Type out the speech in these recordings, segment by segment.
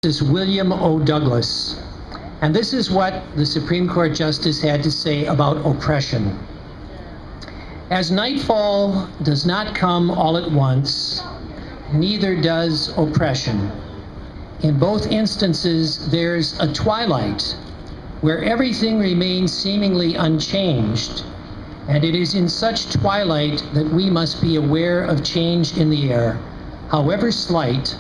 Justice William O. Douglas. And this is what the Supreme Court Justice had to say about oppression. As nightfall does not come all at once, neither does oppression. In both instances, there's a twilight where everything remains seemingly unchanged, and it is in such twilight that we must be aware of change in the air, however slight,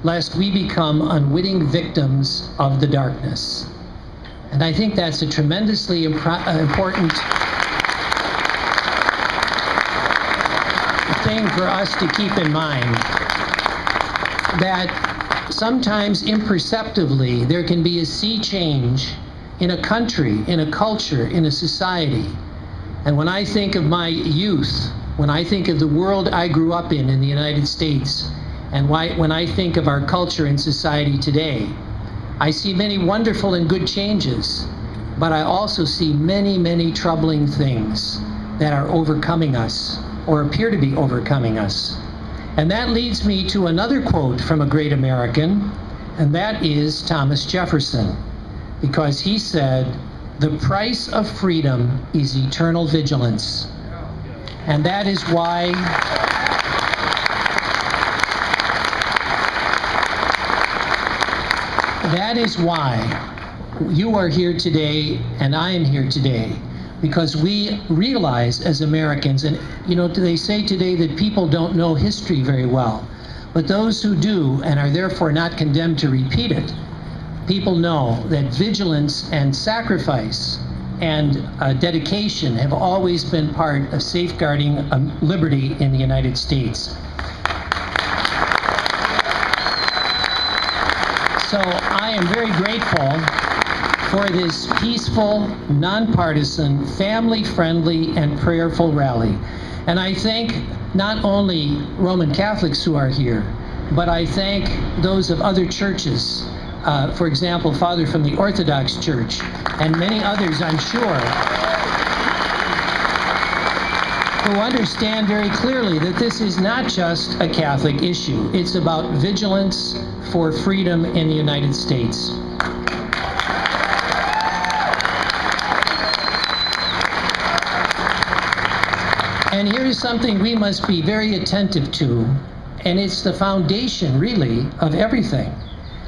lest we become unwitting victims of the darkness. And I think that's a tremendously important thing for us to keep in mind, that sometimes imperceptibly there can be a sea change in a country, in a culture, in a society. And when I think of my youth, when I think of the world I grew up in the United States, and when I think of our culture and society today, I see many wonderful and good changes, but I also see many, many troubling things that are overcoming us, or appear to be overcoming us. And that leads me to another quote from a great American, and that is Thomas Jefferson, because he said, "The price of freedom is eternal vigilance." And that is why you are here today and I am here today, because we realize as Americans, and you know, they say today that people don't know history very well, but those who do and are therefore not condemned to repeat it, people know that vigilance and sacrifice and dedication have always been part of safeguarding liberty in the United States. So I am very grateful for this peaceful, nonpartisan, family-friendly, and prayerful rally. And I thank not only Roman Catholics who are here, but I thank those of other churches. For example, Father from the Orthodox Church, and many others, I'm sure, who understand very clearly that this is not just a Catholic issue. It's about vigilance for freedom in the United States. And here's something we must be very attentive to, and it's the foundation, really, of everything.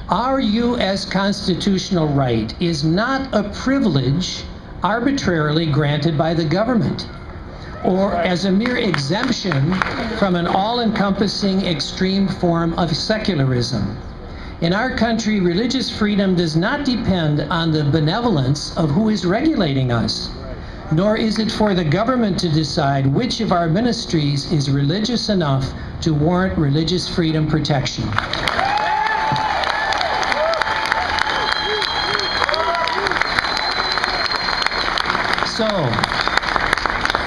Our U.S. constitutional right is not a privilege arbitrarily granted by the government, or as a mere exemption from an all-encompassing extreme form of secularism. In our country, religious freedom does not depend on the benevolence of who is regulating us, nor is it for the government to decide which of our ministries is religious enough to warrant religious freedom protection. So,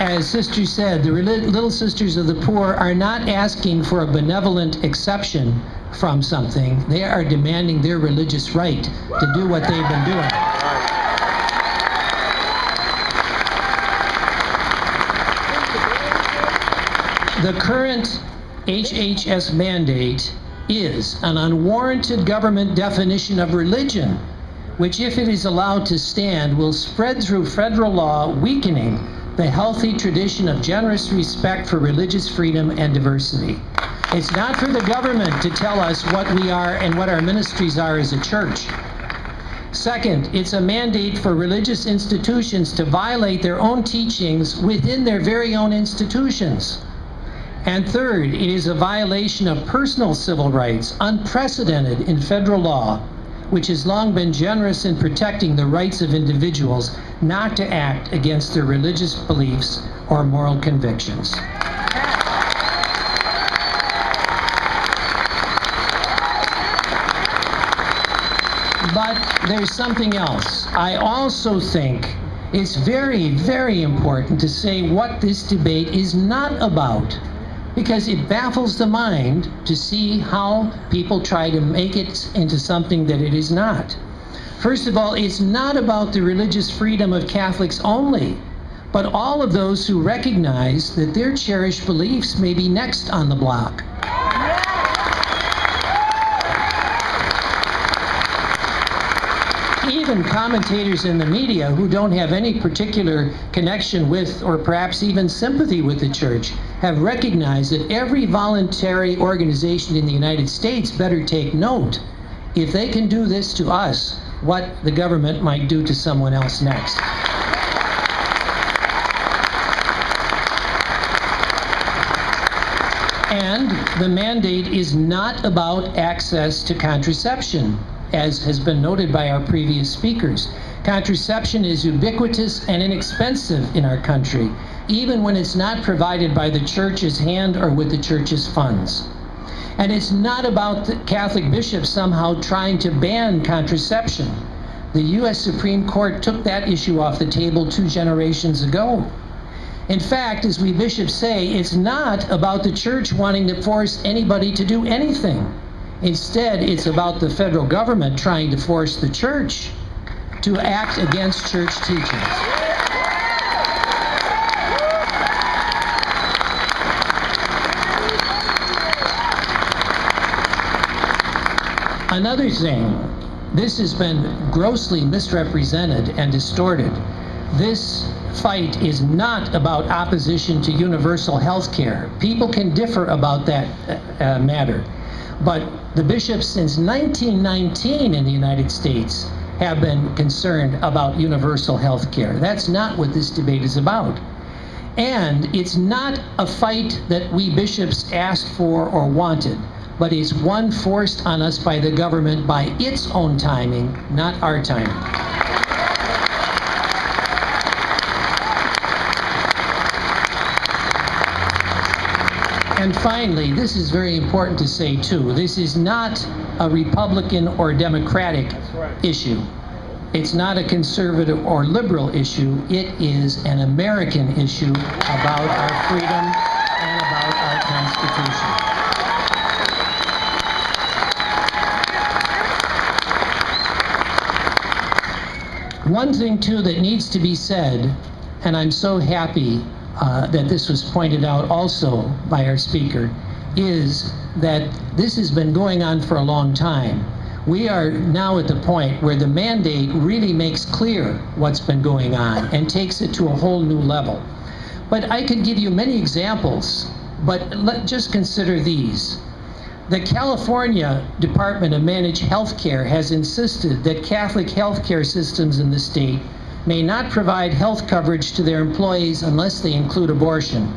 as Sister said, the Little Sisters of the Poor are not asking for a benevolent exception from something. They are demanding their religious right to do what they've been doing. The current HHS mandate is an unwarranted government definition of religion, which, if it is allowed to stand, will spread through federal law, weakening the healthy tradition of generous respect for religious freedom and diversity. It's not for the government to tell us what we are and what our ministries are as a church. Second, it's a mandate for religious institutions to violate their own teachings within their very own institutions. And third, it is a violation of personal civil rights, unprecedented in federal law, which has long been generous in protecting the rights of individuals not to act against their religious beliefs or moral convictions. But there's something else. I also think it's very, very important to say what this debate is not about, because it baffles the mind to see how people try to make it into something that it is not. First of all, it's not about the religious freedom of Catholics only, but all of those who recognize that their cherished beliefs may be next on the block. Even commentators in the media who don't have any particular connection with or perhaps even sympathy with the church have recognized that every voluntary organization in the United States better take note. If they can do this to us, what the government might do to someone else next. And the mandate is not about access to contraception, as has been noted by our previous speakers. Contraception is ubiquitous and inexpensive in our country, even when it's not provided by the church's hand or with the church's funds. And it's not about the Catholic bishops somehow trying to ban contraception. The U.S. Supreme Court took that issue off the table 2 generations ago. In fact, as we bishops say, it's not about the church wanting to force anybody to do anything. Instead, it's about the federal government trying to force the church to act against church teachings. Another thing, this has been grossly misrepresented and distorted. This fight is not about opposition to universal health care. People can differ about that matter. But the bishops since 1919 in the United States have been concerned about universal health care. That's not what this debate is about. And it's not a fight that we bishops asked for or wanted, but it's one forced on us by the government by its own timing, not our timing. And finally, this is very important to say too, this is not a Republican or Democratic issue. It's not a conservative or liberal issue. It is an American issue about our freedom and about our Constitution. One thing too that needs to be said, and I'm so happy that this was pointed out also by our speaker, is that this has been going on for a long time. We are now at the point where the mandate really makes clear what's been going on and takes it to a whole new level. But I could give you many examples, but just consider these. The California Department of Managed Health Care has insisted that Catholic health care systems in the state may not provide health coverage to their employees unless they include abortion.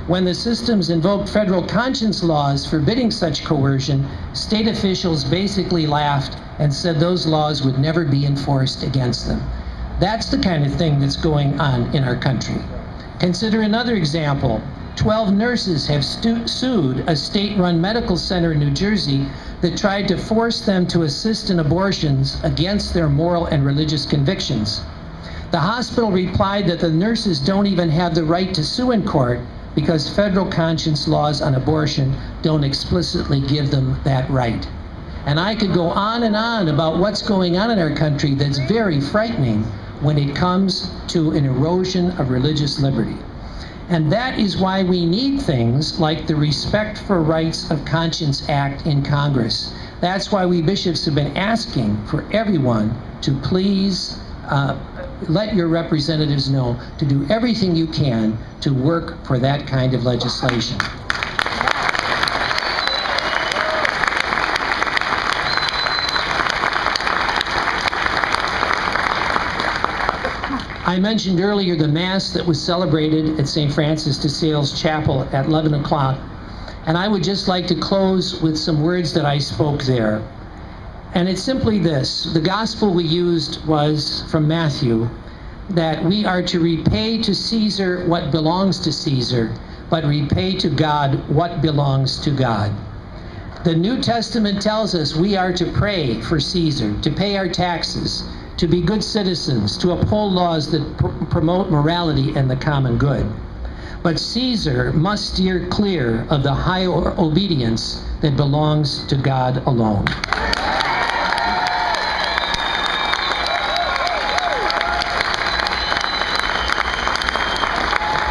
When the systems invoked federal conscience laws forbidding such coercion, state officials basically laughed and said those laws would never be enforced against them. That's the kind of thing that's going on in our country. Consider another example. 12 nurses have sued a state-run medical center in New Jersey that tried to force them to assist in abortions against their moral and religious convictions. The hospital replied that the nurses don't even have the right to sue in court because federal conscience laws on abortion don't explicitly give them that right. And I could go on and on about what's going on in our country that's very frightening when it comes to an erosion of religious liberty. And that is why we need things like the Respect for Rights of Conscience Act in Congress. That's why we bishops have been asking for everyone to please let your representatives know to do everything you can to work for that kind of legislation. I mentioned earlier the Mass that was celebrated at St. Francis de Sales Chapel at 11 o'clock, and I would just like to close with some words that I spoke there. And it's simply this. The gospel we used was from Matthew, that we are to repay to Caesar what belongs to Caesar, but repay to God what belongs to God. The New Testament tells us we are to pray for Caesar, to pay our taxes, to be good citizens, to uphold laws that promote morality and the common good. But Caesar must steer clear of the high obedience that belongs to God alone.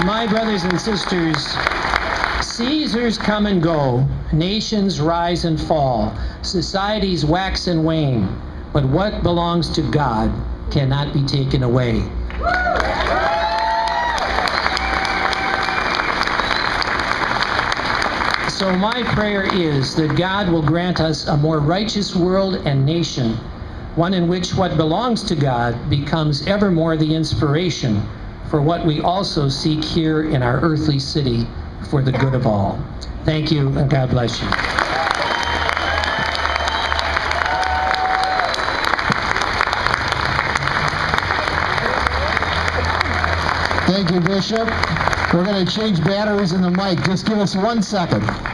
My brothers and sisters, Caesars come and go, nations rise and fall, societies wax and wane, But what belongs to God cannot be taken away. So my prayer is that God will grant us a more righteous world and nation, one in which what belongs to God becomes ever more the inspiration for what we also seek here in our earthly city for the good of all. Thank you, and God bless you. Thank you, Bishop. We're going to change batteries in the mic. Just give us 1 second.